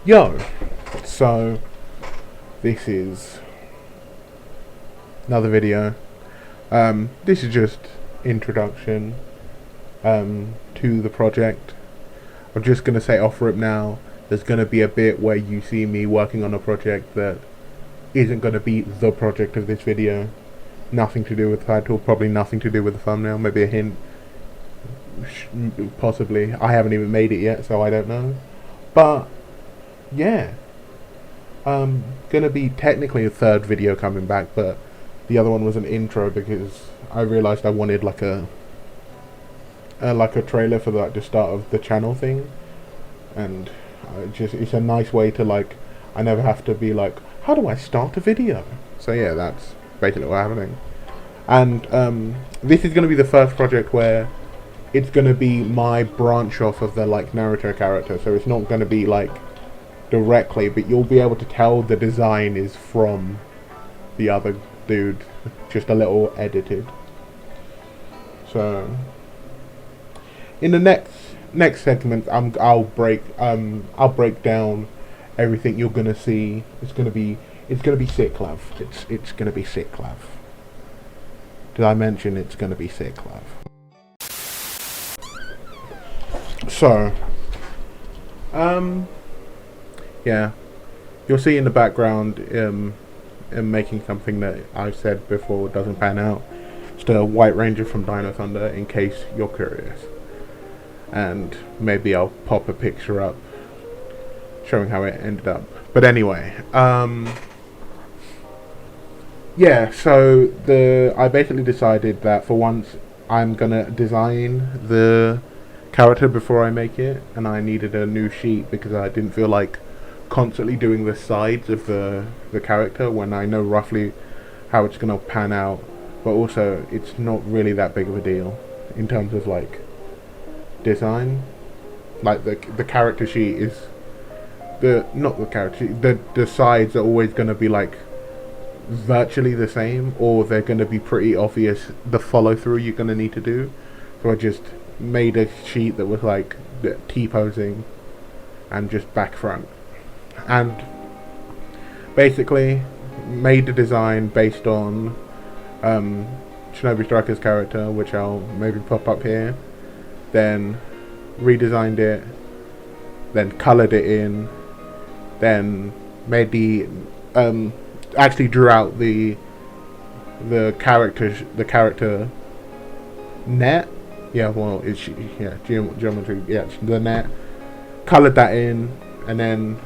Yo, so this is another video. This is just introduction to the project. I'm just gonna say off rip now. There's gonna be a bit where you see me working on a project that isn't gonna be the project of this video. Nothing to do with the title, probably nothing to do with the thumbnail. Maybe a hint, possibly. I haven't even made it yet, so I don't know. But yeah, gonna be technically a third video coming back, but the other one was an intro because I realized I wanted like a trailer for the start of the channel thing, and it's a nice way to I never have to be like, how do I start a video? So yeah, that's basically what's happening. And this is gonna be the first project where it's gonna be my branch off of the Naruto character, so it's not gonna be directly, but you'll be able to tell the design is from the other dude, just a little edited. So in the next segment, I'll break down everything you're gonna see. It's gonna be sick, love. It's gonna be sick, love. Did I mention it's gonna be sick, love? So yeah, you'll see in the background making something that I've said before doesn't pan out. It's the White Ranger from Dino Thunder, in case you're curious. And maybe I'll pop a picture up showing how it ended up. But anyway, yeah, so I basically decided that for once I'm gonna design the character before I make it, and I needed a new sheet because I didn't feel like constantly doing the sides of the character when I know roughly how it's gonna pan out, but also it's not really that big of a deal in terms of design. The character sheet is the sides are always gonna be virtually the same, or they're gonna be pretty obvious the follow through you're gonna need to do. So I just made a sheet that was T-posing and just back front, and basically made the design based on Shinobi Striker's character, which I'll maybe pop up here, then redesigned it, then colored it in, then made the actually drew out the character net. Yeah, well, it's geometry. Yeah, the net. Colored that in, and then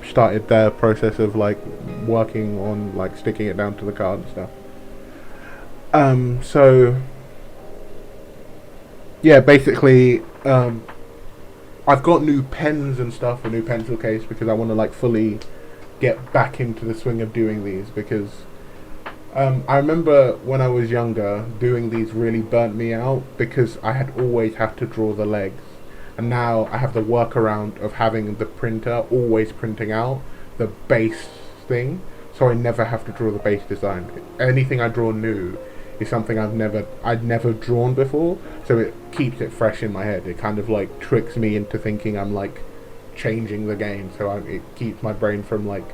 started the process of working on sticking it down to the card and stuff. So yeah, basically, I've got new pens and stuff, a new pencil case, because I want to fully get back into the swing of doing these, because I remember when I was younger, doing these really burnt me out because I had always have to draw the legs, and now I have the workaround of having the printer always printing out the base thing, so I never have to draw the base design. Anything I draw new is something I'd never drawn before, so it keeps it fresh in my head. It kind of tricks me into thinking I'm changing the game, so it keeps my brain from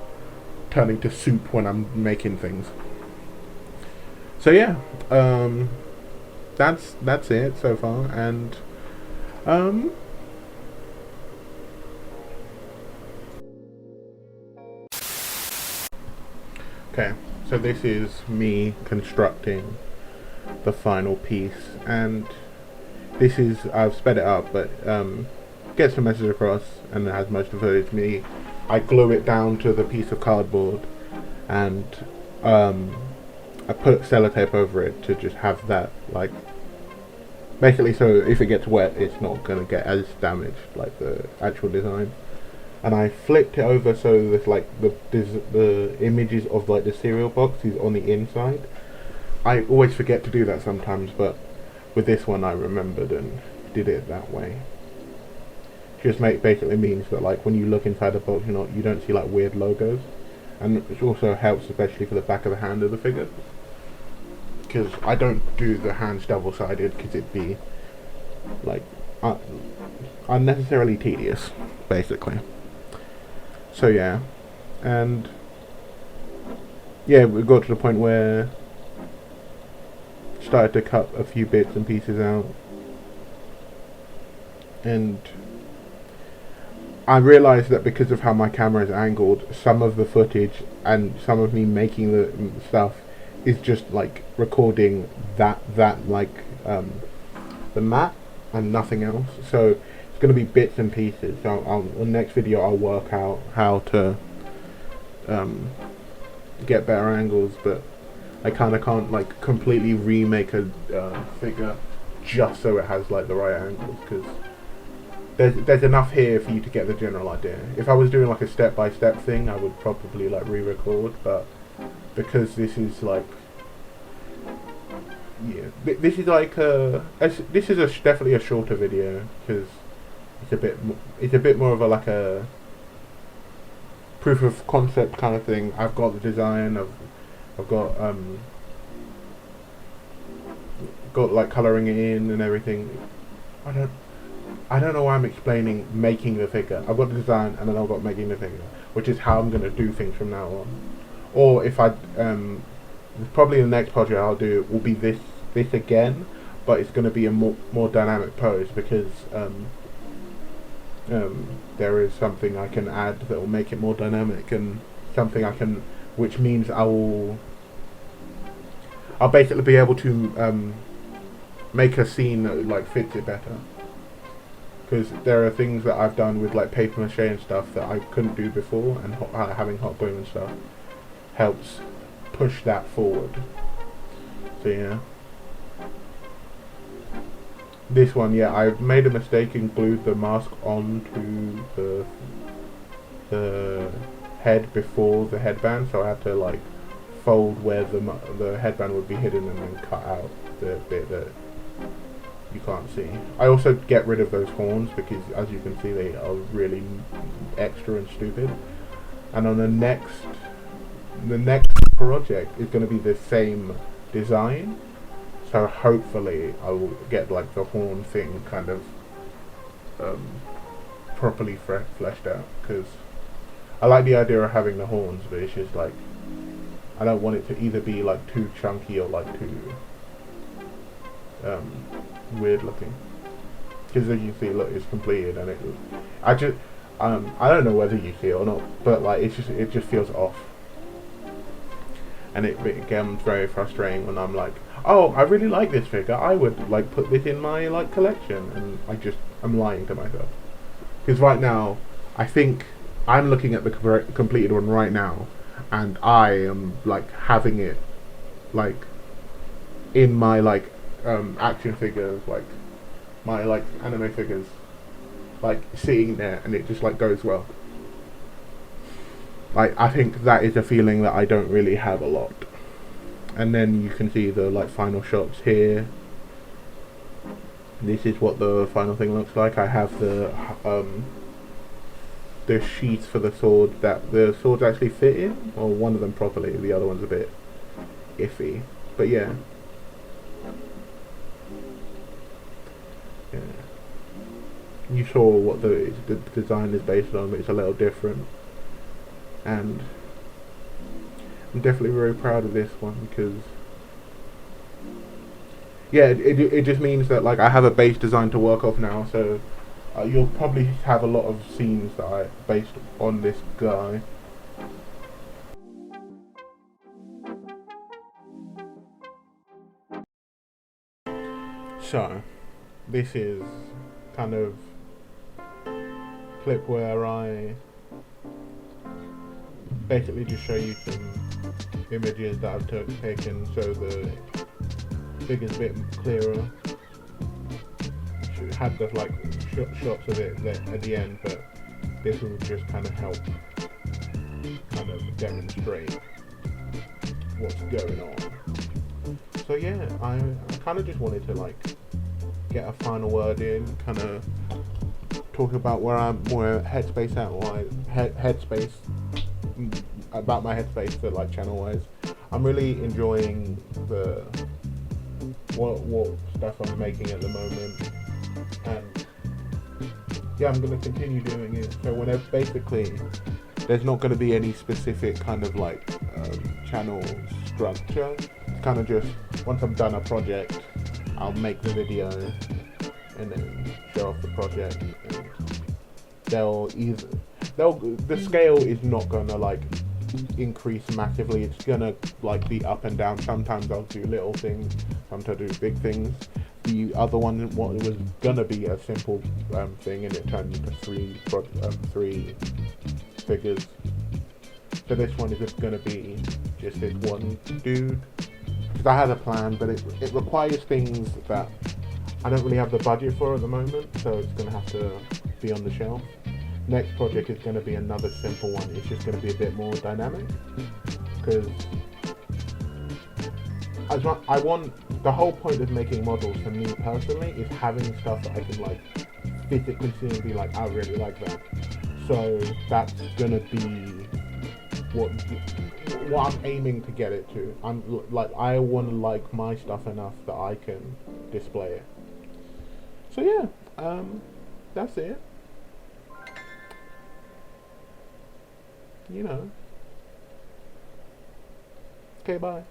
turning to soup when I'm making things. So yeah, that's it so far, and okay, so this is me constructing the final piece, and this is, I've sped it up, but gets the message across, and it has most of it. It's me. I glue it down to the piece of cardboard, and I put sellotape over it to just have that basically, so if it gets wet it's not gonna get as damaged like the actual design. And I flipped it over so there's the images of the cereal box is on the inside. I always forget to do that sometimes, but with this one I remembered and did it that way. Just basically means that when you look inside the box, you don't see weird logos, and it also helps especially for the back of the hand of the figure, because I don't do the hands double-sided because it'd be unnecessarily tedious, basically. So yeah, and yeah, we got to the point where started to cut a few bits and pieces out, and I realised that because of how my camera is angled, some of the footage and some of me making the stuff is just like recording that like the map and nothing else. So it's going to be bits and pieces. So on the next video I'll work out how to get better angles, but I kind of can't like completely remake a figure just so it has like the right angles, because there's enough here for you to get the general idea. If I was doing like a step-by-step thing, I would probably like re-record, but because this is like, yeah, this is like this is definitely a shorter video, because it's a bit more of a like a proof of concept kind of thing. I've got the design, I've got like colouring it in and everything. I don't know why I'm explaining making the figure. I've got the design and then I've got making the figure, which is how I'm going to do things from now on. Or if I, probably the next project I'll do will be this again, but it's going to be a more dynamic pose, because there is something I can add that will make it more dynamic, and something which means I'll basically be able to make a scene that like fits it better. Because there are things that I've done with like paper mache and stuff that I couldn't do before, and having hot glue and stuff helps push that forward. So yeah, this one, yeah, I made a mistake and glued the mask onto the head before the headband, so I had to like fold where the headband would be hidden and then cut out the bit that you can't see. I also get rid of those horns because, as you can see, they are really extra and stupid. And on the next project is going to be the same design, so hopefully I will get like the horn thing kind of properly fleshed out, because I like the idea of having the horns, but it's just like I don't want it to either be like too chunky or like too weird looking. Because as you see, look, it's completed, and I don't know whether you see it or not, but like it just feels off, and it becomes very frustrating when I'm like, oh, I really like this figure, I would like put this in my like collection, and I'm lying to myself. Because right now, I think I'm looking at the completed one right now, and I am like having it like in my like action figures, like my like anime figures, like sitting there, and it just like goes well. Like I think that is a feeling that I don't really have a lot. And then you can see the like final shots here. This is what the final thing looks like. I have the sheath for the sword that the swords actually fit in, or one of them properly, the other one's a bit iffy, but yeah. Yeah. You saw what the design is based on, but it's a little different, and I'm definitely very proud of this one, because yeah, it just means that like I have a base design to work off now, so you'll probably have a lot of scenes that are based on this guy. So this is kind of clip where I basically just show you some images that I've taken, so the figure's a bit clearer. Had the like shots of it there at the end, but this will just kind of help kind of demonstrate what's going on. So yeah, I kind of just wanted to like get a final word in, kind of talk about where I'm more headspace at, or headspace about my headspace for like channel wise. I'm really enjoying what stuff I'm making at the moment, and yeah, I'm going to continue doing it. So whenever, basically, there's not going to be any specific kind of like channel structure. It's kind of just, once I'm done a project, I'll make the video and then show off the project. And the scale is not going to like increase massively. It's going to like be up and down. Sometimes I'll do little things, sometimes I'll do big things. The other one, what it was gonna be a simple thing, and it turned into three figures. So this one is just gonna be just this one dude. Because I had a plan, but it requires things that I don't really have the budget for at the moment, so it's gonna have to be on the shelf. Next project is gonna be another simple one. It's just gonna be a bit more dynamic, because I want, the whole point of making models for me personally is having stuff that I can like physically see and be like, I really like that. So that's gonna be what I'm aiming to get it to. I want to like my stuff enough that I can display it. So yeah, that's it. You know. Okay, bye.